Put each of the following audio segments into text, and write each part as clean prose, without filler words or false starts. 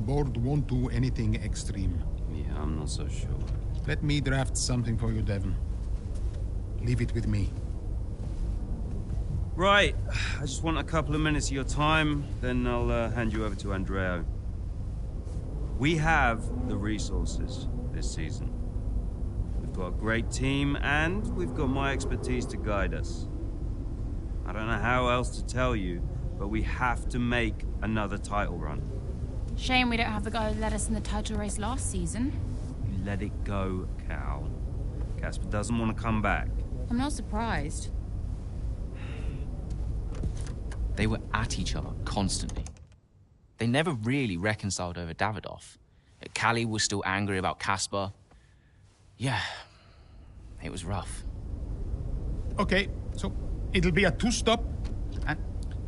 the board won't do anything extreme. Yeah, I'm not so sure. Let me draft something for you, Devon. Leave it with me. Right, I just want a couple of minutes of your time, then I'll hand you over to Andreo. We have the resources this season. We've got a great team, and we've got my expertise to guide us. I don't know how else to tell you, but we have to make another title run. Shame we don't have the guy who led us in the title race last season. You let it go, Cal. Casper doesn't want to come back. I'm not surprised. They were at each other constantly. They never really reconciled over Davidoff. Callie was still angry about Casper. Yeah, it was rough. Okay, so it'll be a two-stop.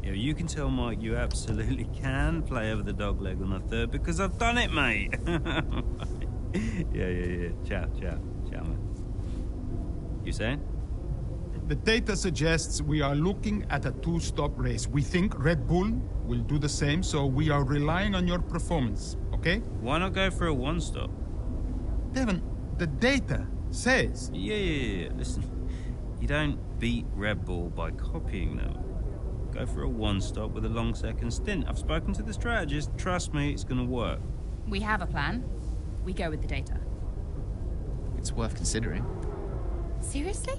Yeah, you can tell Mike you absolutely can play over the dog leg on the third because I've done it, mate. Yeah. Ciao, man. You saying? The data suggests we are looking at a two-stop race. We think Red Bull will do the same, so we are relying on your performance, okay? Why not go for a one-stop? Devon, the data says... Yeah. Listen, you don't beat Red Bull by copying them. Go for a one-stop with a long second stint. I've spoken to the strategist. Trust me, it's gonna work. We have a plan. We go with the data. It's worth considering. Seriously?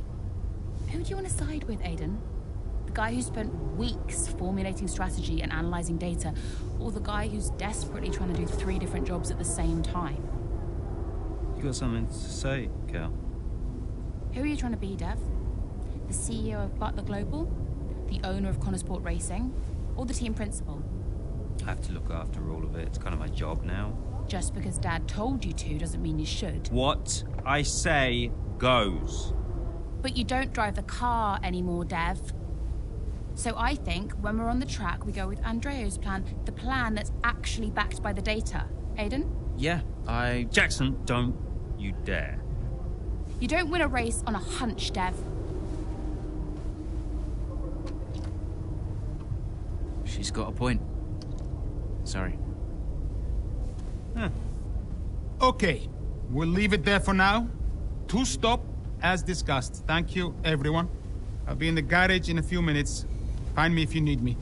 Who do you want to side with, Aiden? The guy who spent weeks formulating strategy and analyzing data, or the guy who's desperately trying to do 3 different jobs at the same time? You got something to say, Cal? Who are you trying to be, Dev? The CEO of Butler Global? The owner of Connorsport Racing? Or the team principal? I have to look after all of it. It's kind of my job now. Just because Dad told you to doesn't mean you should. What I say goes. But you don't drive the car anymore, Dev. So I think when we're on the track, we go with Andreo's plan, the plan that's actually backed by the data. Aiden? Yeah, Jackson, don't you dare. You don't win a race on a hunch, Dev. She's got a point. Sorry. Huh. Okay, we'll leave it there for now. Two-stop, as discussed. Thank you, everyone. I'll be in the garage in a few minutes. Find me if you need me.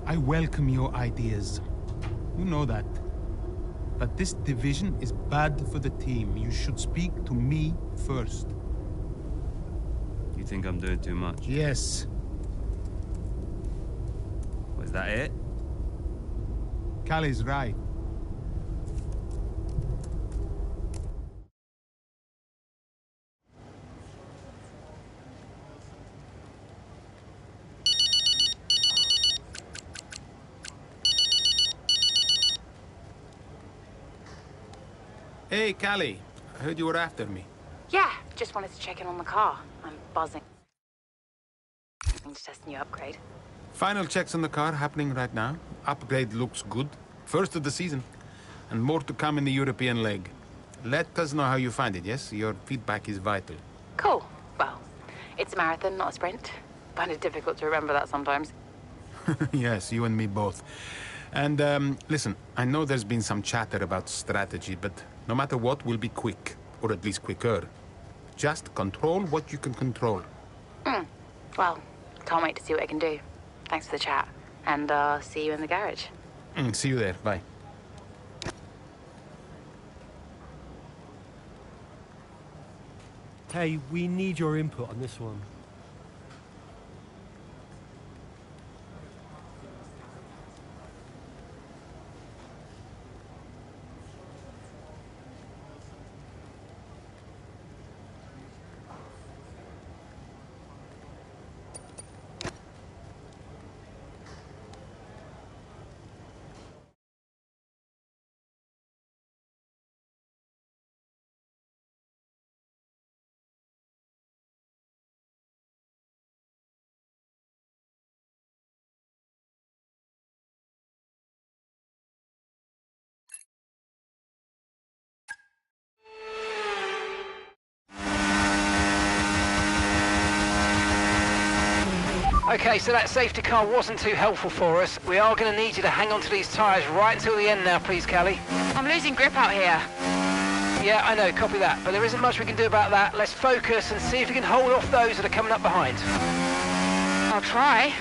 I welcome your ideas. You know that. But this division is bad for the team. You should speak to me first. You think I'm doing too much? Yes. Was that it? Callie's right. Hey, Callie. I heard you were after me. Yeah, just wanted to check in on the car. I'm buzzing. I'm just testing your upgrade. Final checks on the car happening right now. Upgrade looks good. First of the season. And more to come in the European leg. Let us know how you find it, yes? Your feedback is vital. Cool. Well, it's a marathon, not a sprint. Find it difficult to remember that sometimes. Yes, you and me both. And, listen, I know there's been some chatter about strategy, but no matter what, we'll be quick. Or at least quicker. Just control what you can control. Well, can't wait to see what I can do. Thanks for the chat. And, see you in the garage. See you there. Bye. Hey, we need your input on this one. Okay, so that safety car wasn't too helpful for us. We are going to need you to hang on to these tyres right until the end now, please, Callie. I'm losing grip out here. Yeah, I know, copy that. But there isn't much we can do about that. Let's focus and see if we can hold off those that are coming up behind. I'll try.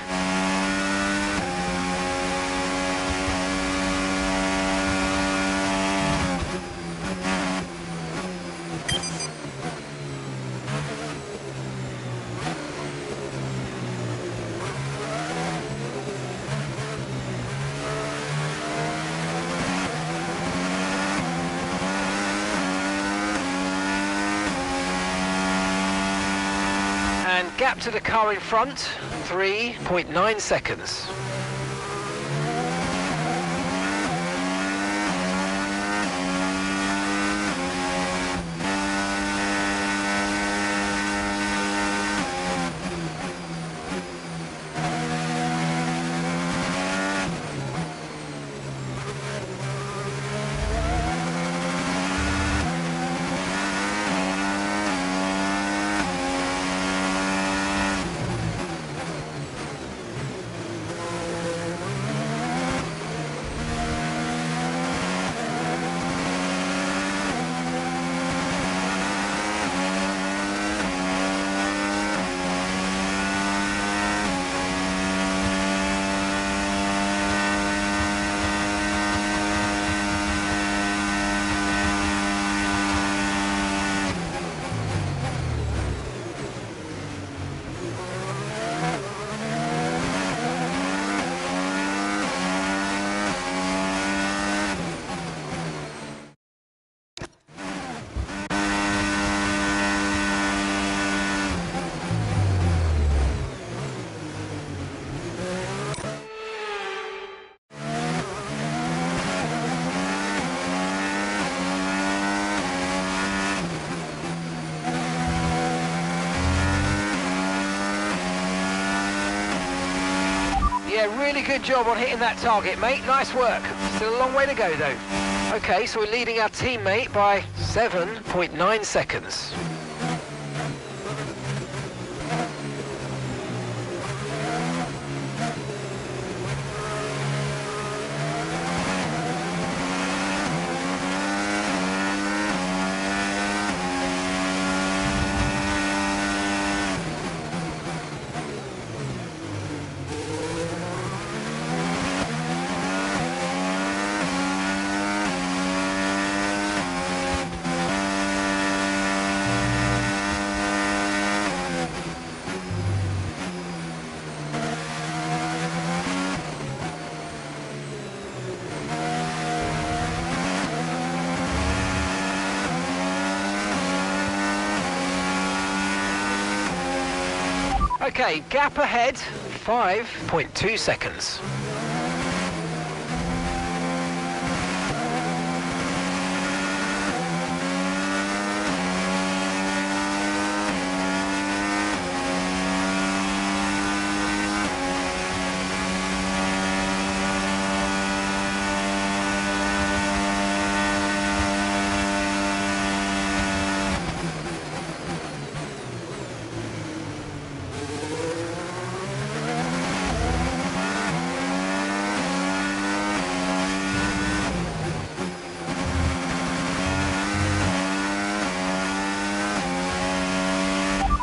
And gap to the car in front, 3.9 seconds. Yeah, really good job on hitting that target, mate. Nice work. Still a long way to go, though. Okay, so we're leading our teammate by 7.9 seconds. Okay, gap ahead, 5.2 seconds.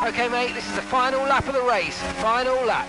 Okay, mate, this is the final lap of the race. Final lap.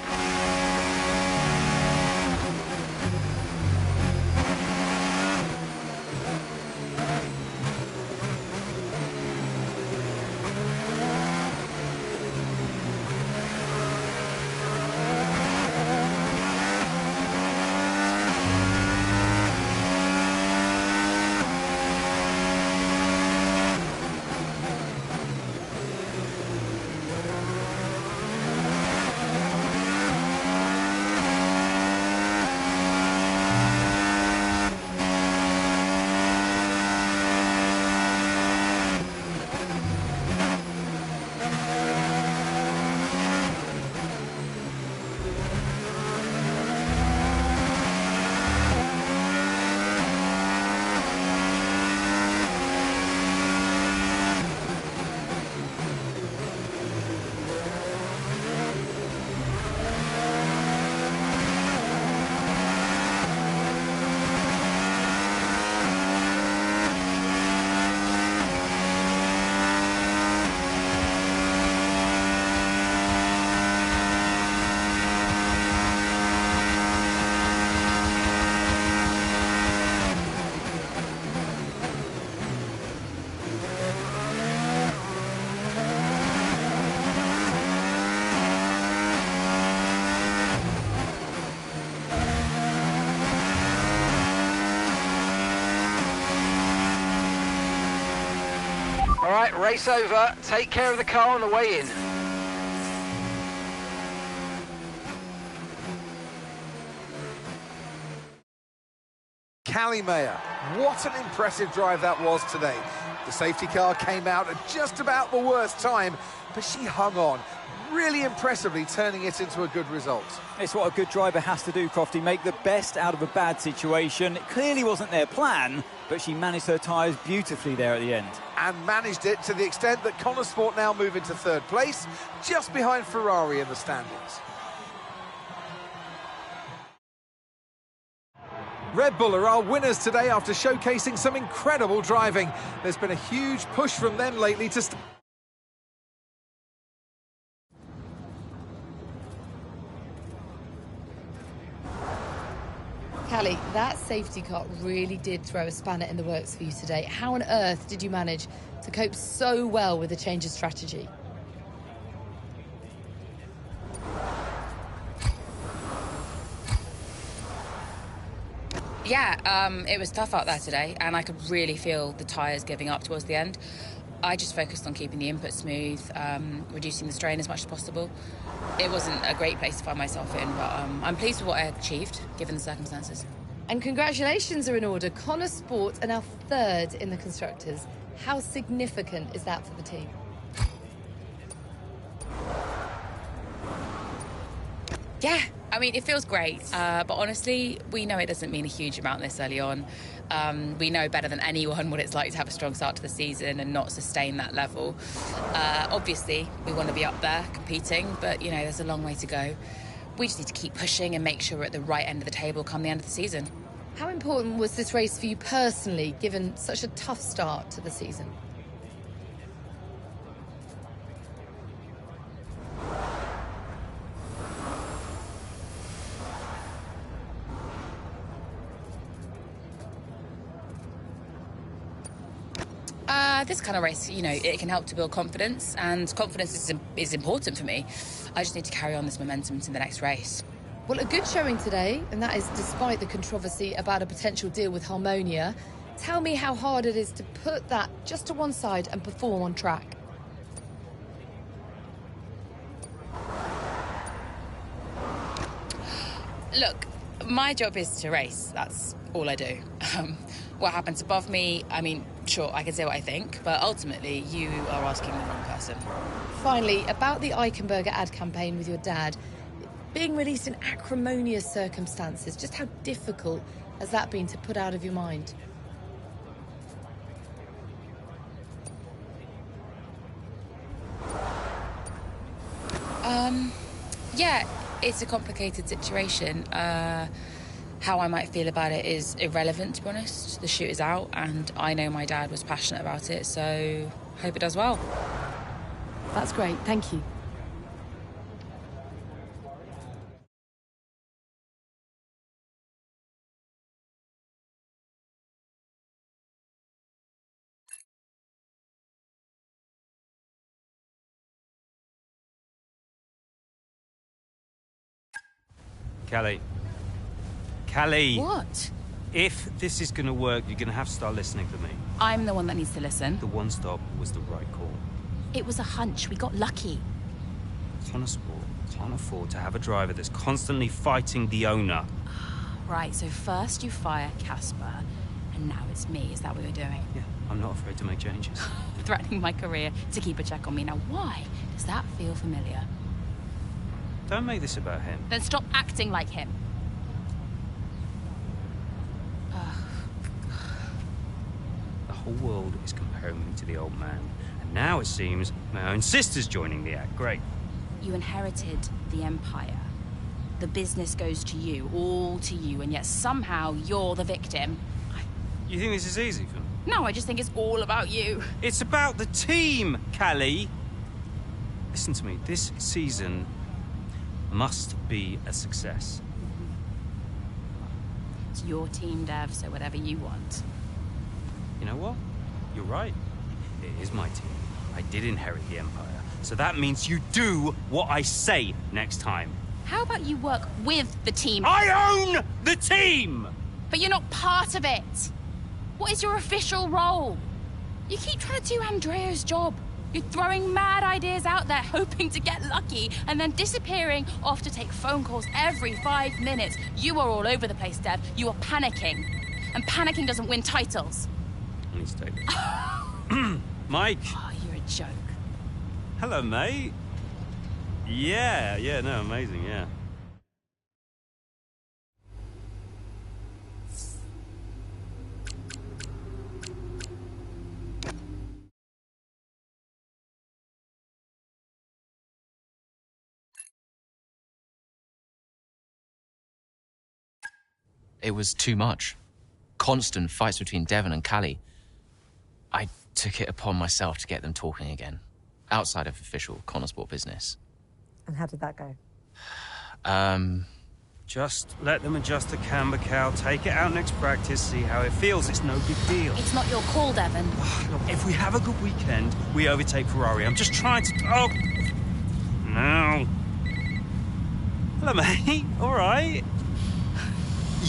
Right, race over. Take care of the car on the way in. Callie Mayer, what an impressive drive that was today. The safety car came out at just about the worst time, but she hung on, really impressively turning it into a good result. It's what a good driver has to do, Crofty, make the best out of a bad situation. It clearly wasn't their plan, but she managed her tyres beautifully there at the end. And managed it to the extent that Connor Sport now move into third place, just behind Ferrari in the standings. Red Bull are our winners today after showcasing some incredible driving. There's been a huge push from them lately to... Callie, that safety car really did throw a spanner in the works for you today. How on earth did you manage to cope so well with the change of strategy? Yeah, it was tough out there today, and I could really feel the tyres giving up towards the end. I just focused on keeping the input smooth, reducing the strain as much as possible. It wasn't a great place to find myself in, but I'm pleased with what I achieved, given the circumstances. And congratulations are in order. Connor Sport are now third in the Constructors. How significant is that for the team? Yeah, I mean, it feels great, but honestly, we know it doesn't mean a huge amount this early on. We know better than anyone what it's like to have a strong start to the season and not sustain that level. Obviously, we want to be up there competing, but, you know, there's a long way to go. We just need to keep pushing and make sure we're at the right end of the table come the end of the season. How important was this race for you personally, given such a tough start to the season? This kind of race, you know, it can help to build confidence, and confidence is important for me. I just need to carry on this momentum to the next race. Well, a good showing today, and that is despite the controversy about a potential deal with Harmonia. Tell me how hard it is to put that just to one side and perform on track. Look, my job is to race. That's all I do. What happens above me, I mean, sure, I can say what I think, but ultimately you are asking the wrong person. Finally, about the Eichenberger ad campaign with your dad, being released in acrimonious circumstances, just how difficult has that been to put out of your mind? Yeah, it's a complicated situation. How I might feel about it is irrelevant, to be honest. The shoot is out, and I know my dad was passionate about it, so hope it does well. That's great, thank you. Callie. What? If this is going to work, you're going to have to start listening to me. I'm the one that needs to listen. The one stop was the right call. It was a hunch. We got lucky. Connor Sport can't afford to have a driver that's constantly fighting the owner. Right, so first you fire Casper, and now it's me. Is that what you're doing? Yeah, I'm not afraid to make changes. Threatening my career to keep a check on me. Now, why does that feel familiar? Don't make this about him. Then stop acting like him. The whole world is comparing me to the old man. And now it seems my own sister's joining the act. Great. You inherited the Empire. The business goes to you, all to you, and yet somehow you're the victim. You think this is easy for me? No, I just think it's all about you. It's about the team, Callie. Listen to me. This season must be a success. It's your team, Dev, so whatever you want. You know what? You're right. It is my team. I did inherit the Empire. So that means you do what I say next time. How about you work with the team? I own the team! But you're not part of it. What is your official role? You keep trying to do Andrea's job. You're throwing mad ideas out there, hoping to get lucky, and then disappearing off to take phone calls every 5 minutes. You are all over the place, Dev. You are panicking. And panicking doesn't win titles. I need to take this. Mike! Oh, you're a joke. Hello, mate. Yeah, no, amazing, yeah. It was too much. Constant fights between Devon and Callie. I took it upon myself to get them talking again, outside of official Connorsport business. And how did that go? Just let them adjust the camber cow, take it out next practice, see how it feels. It's no big deal. It's not your call, Devon. Look, if we have a good weekend, we overtake Ferrari. I'm just trying to... Oh! No. Hello, mate. All right.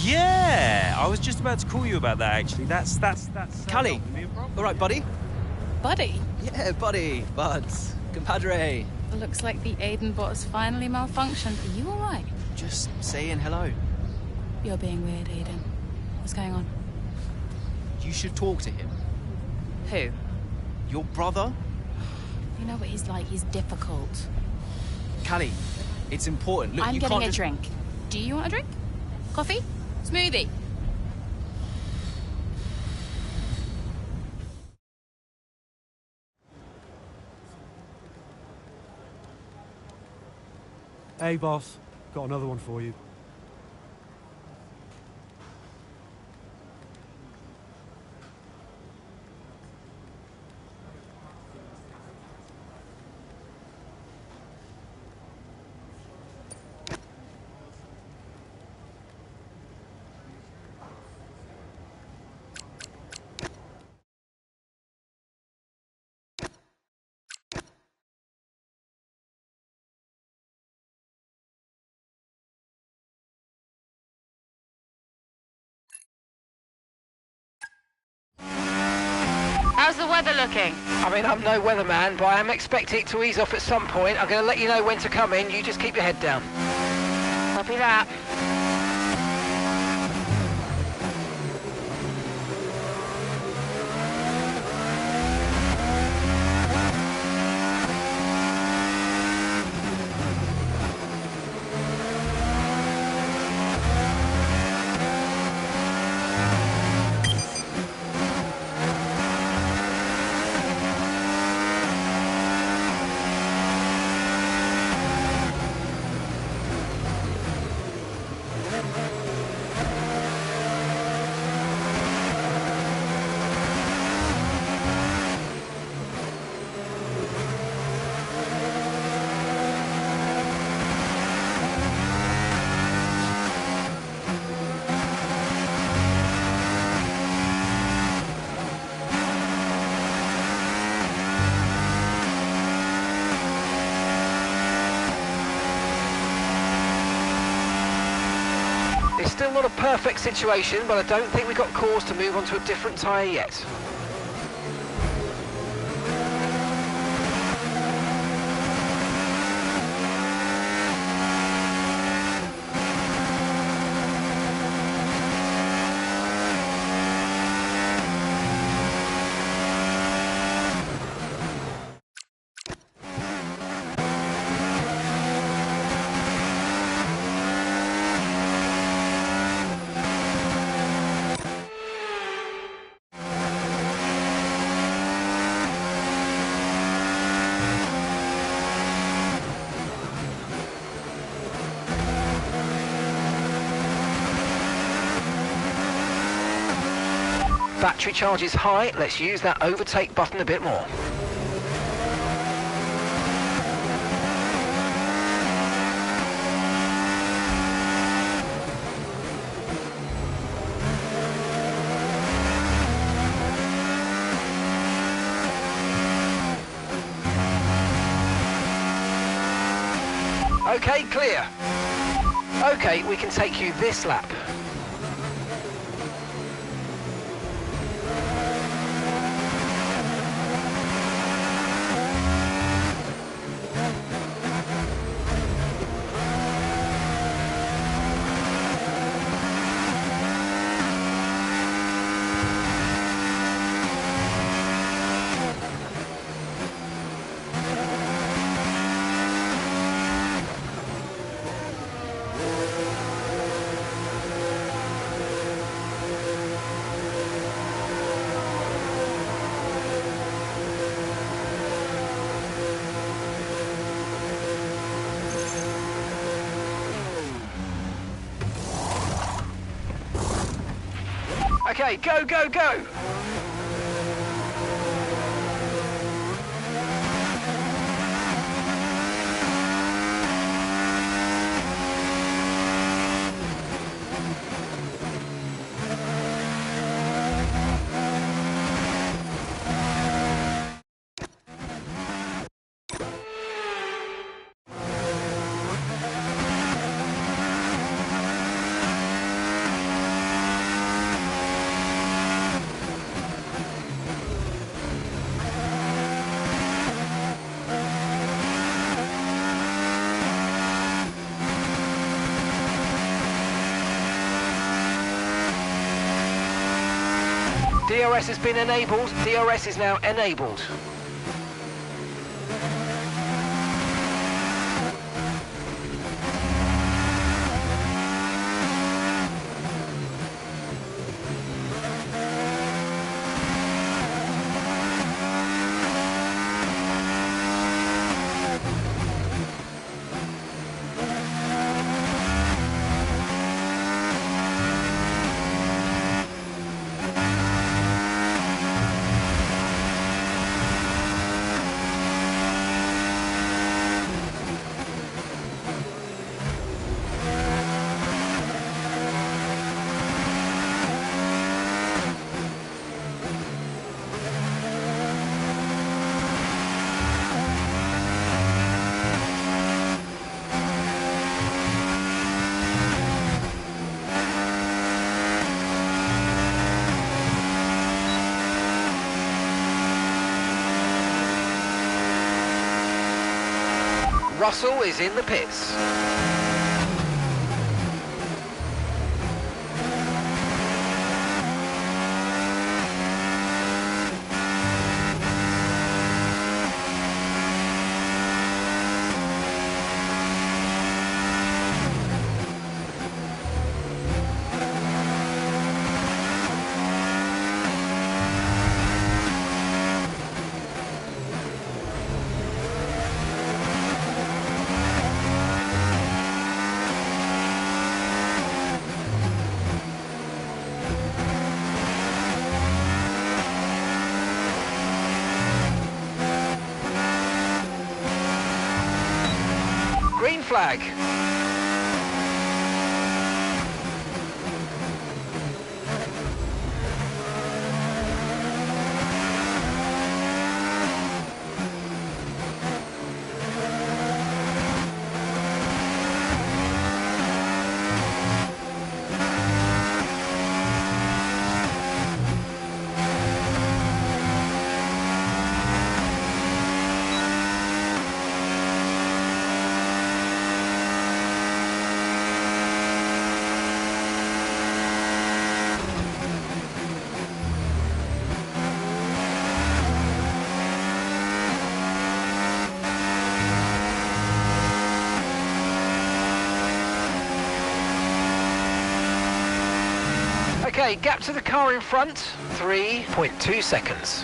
Yeah, I was just about to call you about that, actually. That's Callie, all right, buddy? Buddy? Yeah, buddy, buds, compadre. Looks like the Aiden bot has finally malfunctioned. Are you all right? Just saying hello. You're being weird, Aiden. What's going on? You should talk to him. Who? Your brother? You know what he's like. He's difficult. Callie, it's important. Look, I'm you getting can't a just... drink. Do you want a drink? Coffee? Smoothie? Hey, boss. Got another one for you. How's the weather looking? I mean, I'm no weatherman, but I am expecting it to ease off at some point. I'm going to let you know when to come in. You just keep your head down. Copy that. It's still not a perfect situation, but I don't think we've got cause to move on to a different tyre yet. Battery charge is high. Let's use that overtake button a bit more. Okay, clear. Okay, we can take you this lap. Okay, go, go, go! DRS has been enabled. DRS is now enabled. Russell is in the pits. Green flag. Okay, gap to the car in front, 3.2 seconds.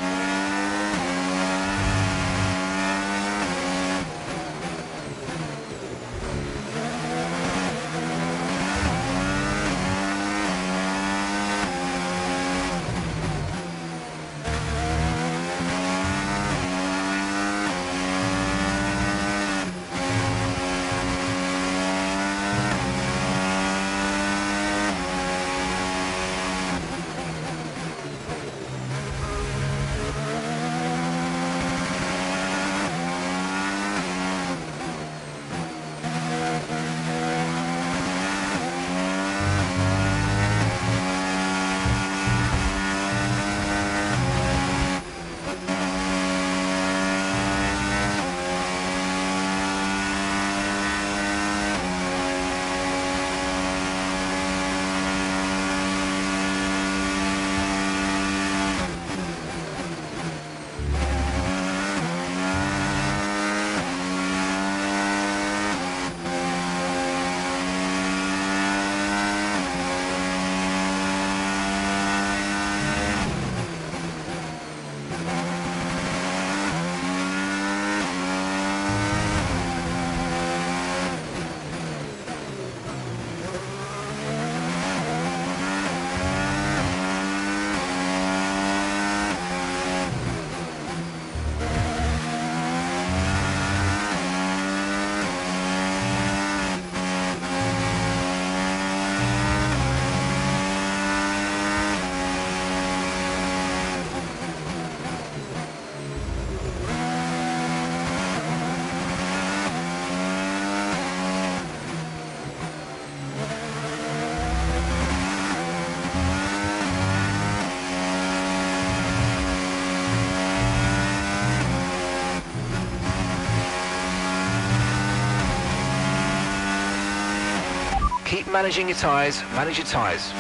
managing your tyres, manage your tyres.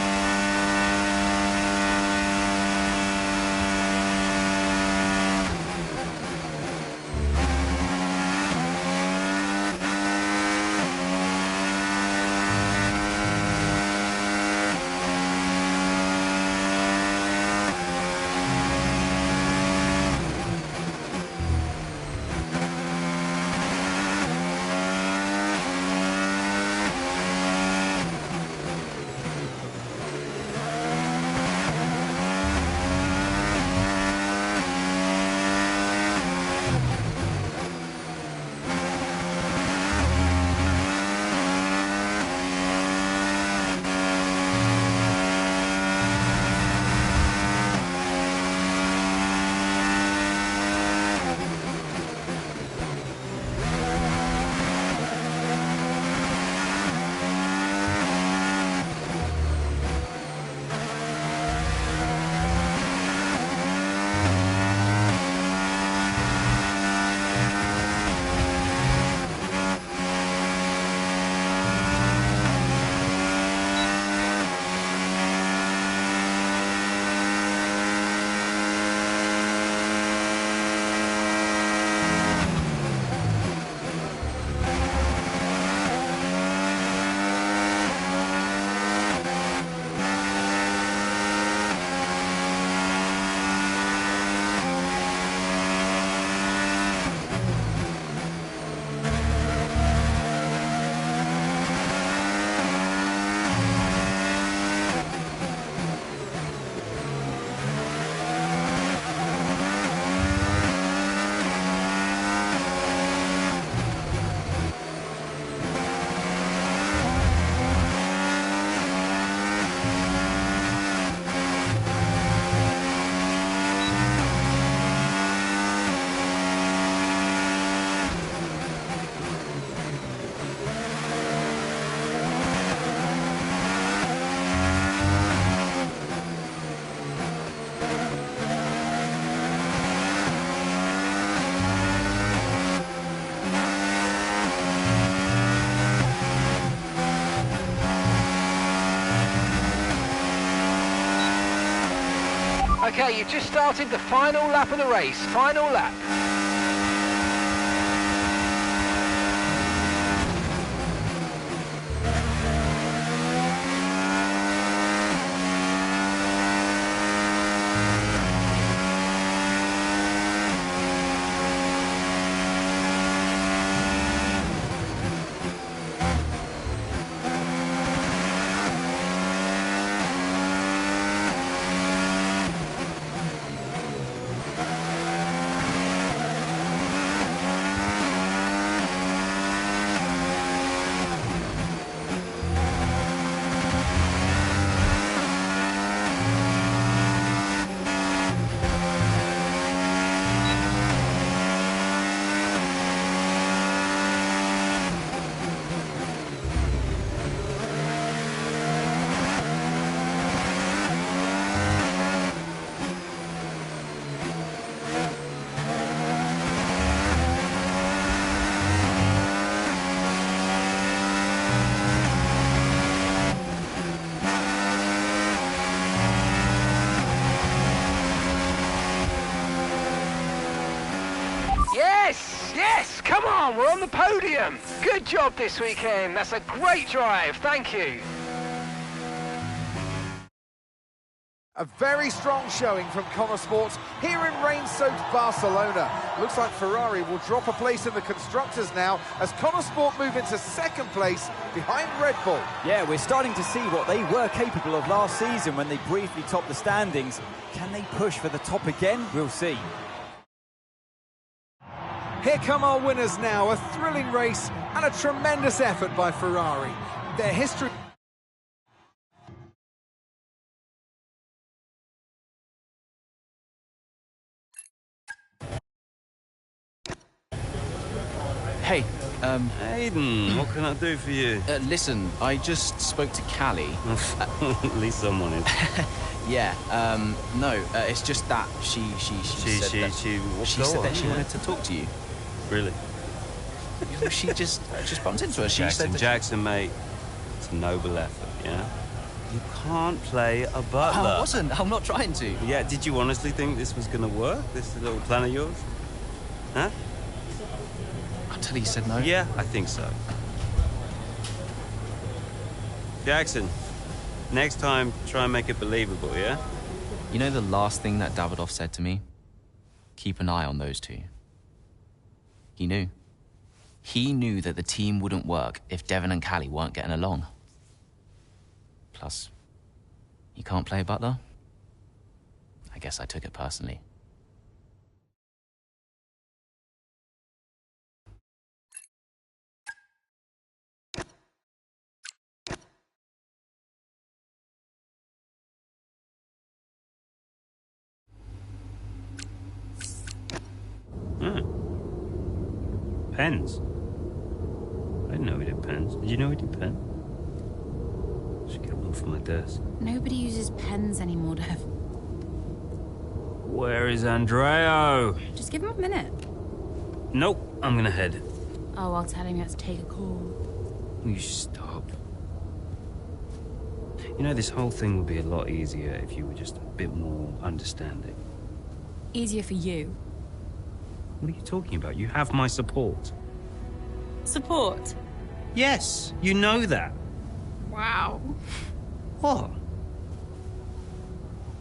Okay, you've just started the final lap of the race. Final lap. Yes, come on, we're on the podium. Good job this weekend. That's a great drive. Thank you. A very strong showing from Connor Sports here in rain-soaked Barcelona. Looks like Ferrari will drop a place in the Constructors now as Connor Sport move into second place behind Red Bull. Yeah, we're starting to see what they were capable of last season when they briefly topped the standings. Can they push for the top again? We'll see. Here come our winners now, a thrilling race and a tremendous effort by Ferrari. Their history... Hey, Aiden, what can I do for you? listen, I just spoke to Callie. At least someone is. Yeah, no, it's just that she said that she wanted to talk to you. Really? She just bumped into her. She said that Jackson, mate. It's a noble effort, yeah? You can't play a butler. I wasn't. I'm not trying to. Yeah, did you honestly think this was gonna work? This little plan of yours? Huh? Until he said no. Yeah, I think so. Jackson, next time, try and make it believable, yeah? You know the last thing that Davidoff said to me? Keep an eye on those two. He knew. He knew that the team wouldn't work if Devon and Callie weren't getting along. Plus, you can't play butler? I guess I took it personally. Pens. I didn't know we did pens. Did you know we did pens? Should get one from my desk. Nobody uses pens anymore, Dev. Where is Andreo? Just give him a minute. Nope, I'm gonna head. Oh, I'll tell him you have to take a call. You stop. You know, this whole thing would be a lot easier if you were just a bit more understanding. Easier for you. What are you talking about? You have my support. Support? Yes, you know that. Wow. What?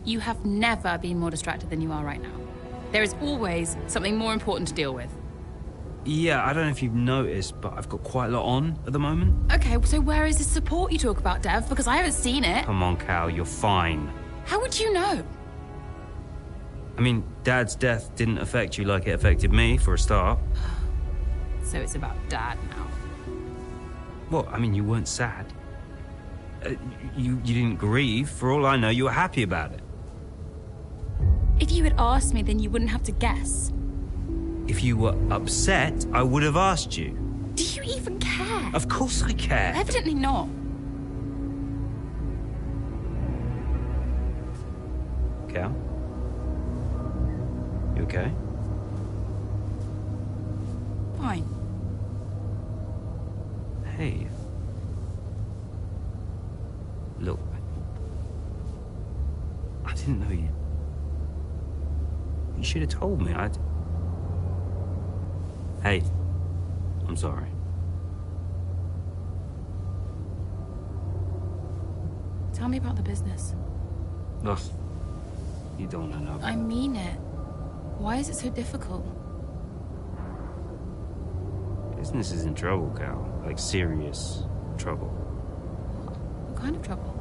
You have never been more distracted than you are right now. There is always something more important to deal with. Yeah, I don't know if you've noticed, but I've got quite a lot on at the moment. Okay, so where is the support you talk about, Dev? Because I haven't seen it. Come on, Cal, you're fine. How would you know? I mean, Dad's death didn't affect you like it affected me, for a start. So it's about Dad now. Well, I mean, you weren't sad. You didn't grieve. For all I know, you were happy about it. If you had asked me, then you wouldn't have to guess. If you were upset, I would have asked you. Do you even care? Of course I care. Evidently not. Cal? You okay? Fine. Hey. Look. I didn't know you. You should have told me. Hey. I'm sorry. Tell me about the business. Ugh. You don't want to know. I mean it. Why is it so difficult? Business is in trouble, Cal. Like, serious trouble. What kind of trouble?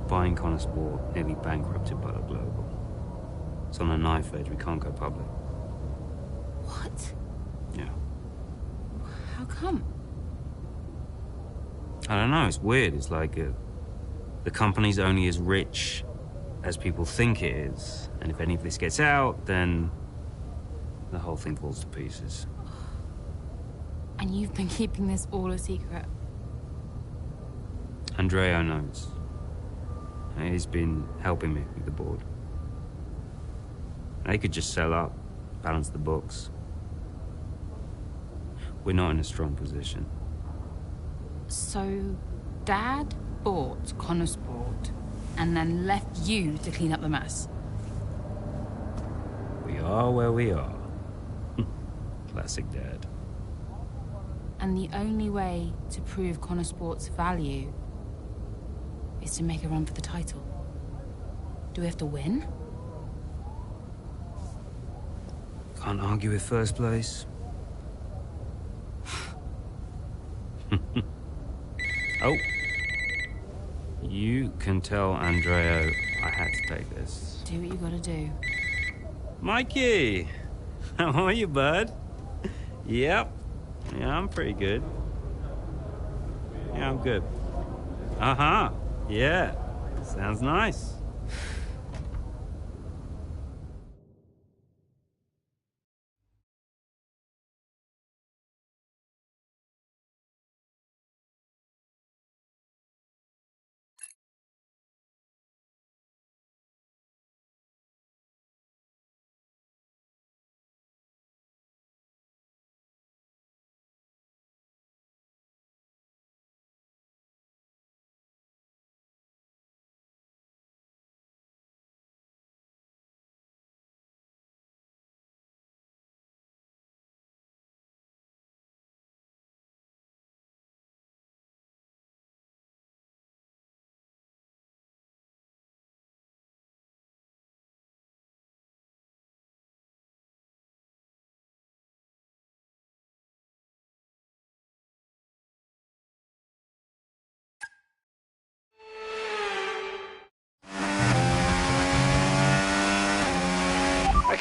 Buying Connor Sport nearly bankrupted Butler Global. It's on a knife edge. We can't go public. What? Yeah. How come? I don't know. It's weird. It's like the company's only as rich as people think it is. And if any of this gets out, then the whole thing falls to pieces. And you've been keeping this all a secret? Andreo knows. He's been helping me with the board. They could just sell up, balance the books. We're not in a strong position. So, Dad bought Connor Sport and then left you to clean up the mess? We are where we are. Classic Dad. And the only way to prove Connor Sport's value is to make a run for the title. Do we have to win? Can't argue with first place. Oh. You can tell Andreo I had to take this. Do what you gotta do. Mikey! How are you, bud? Yep. Yeah, I'm pretty good. Yeah, I'm good. Uh-huh. Yeah. Sounds nice.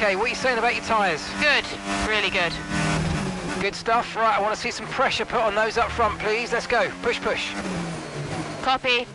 Okay, what are you saying about your tyres? Good. Really good. Good stuff. Right, I want to see some pressure put on those up front, please. Let's go. Push, push. Copy.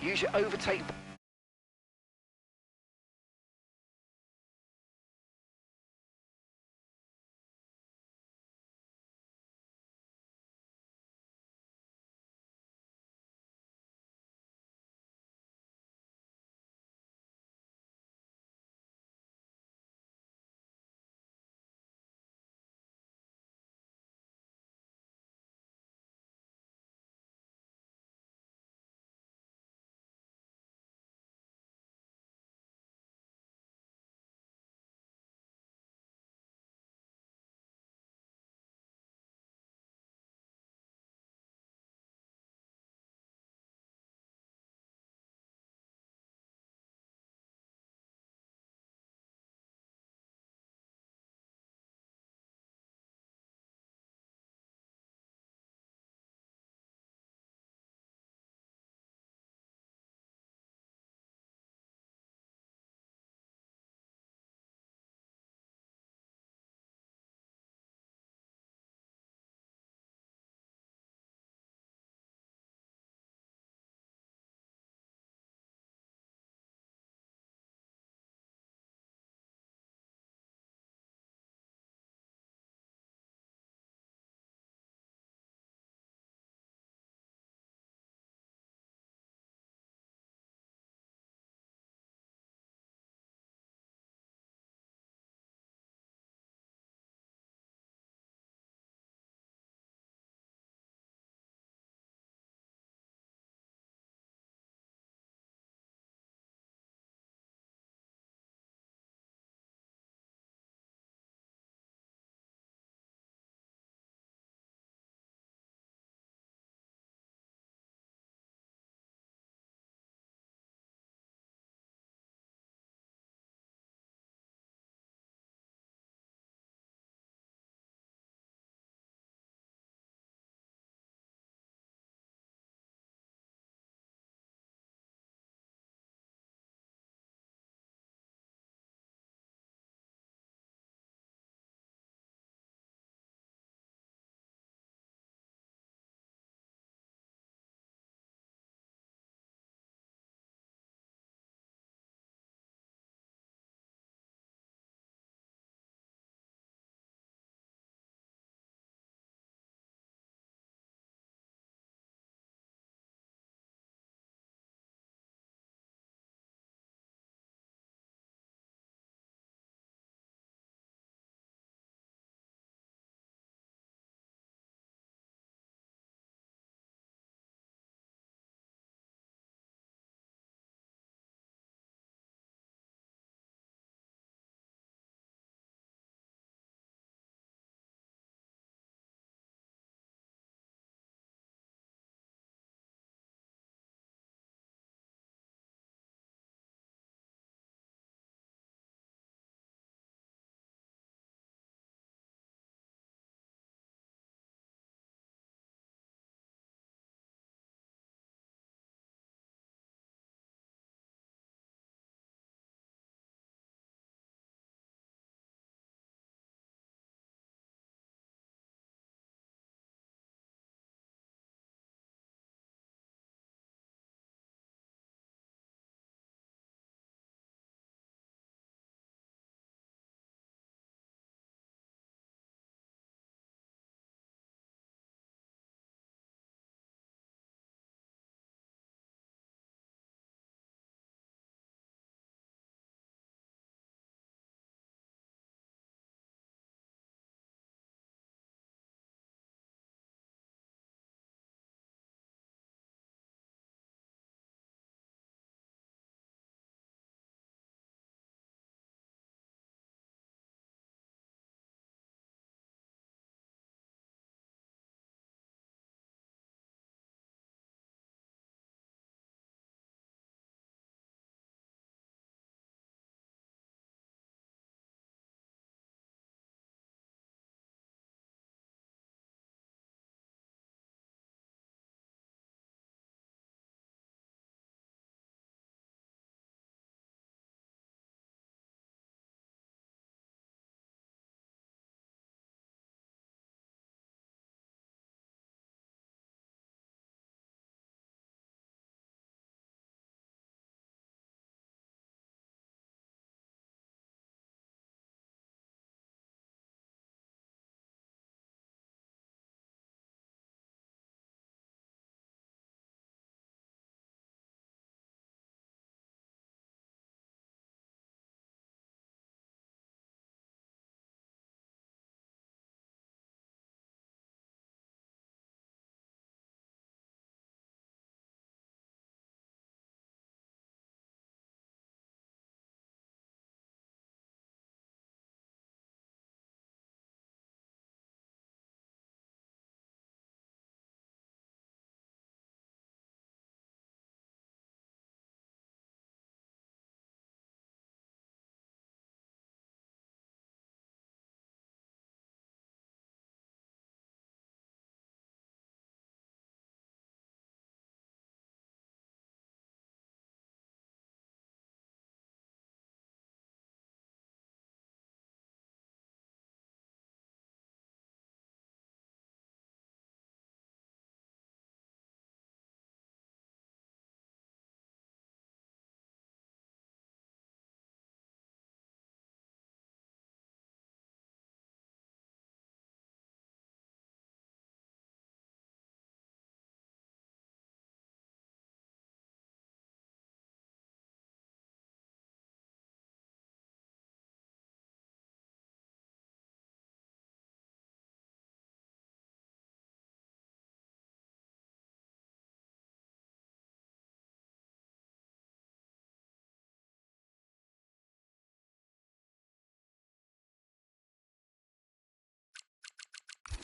Use your overtake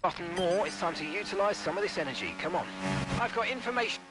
Button more, it's time to utilise some of this energy. Come on. I've got information.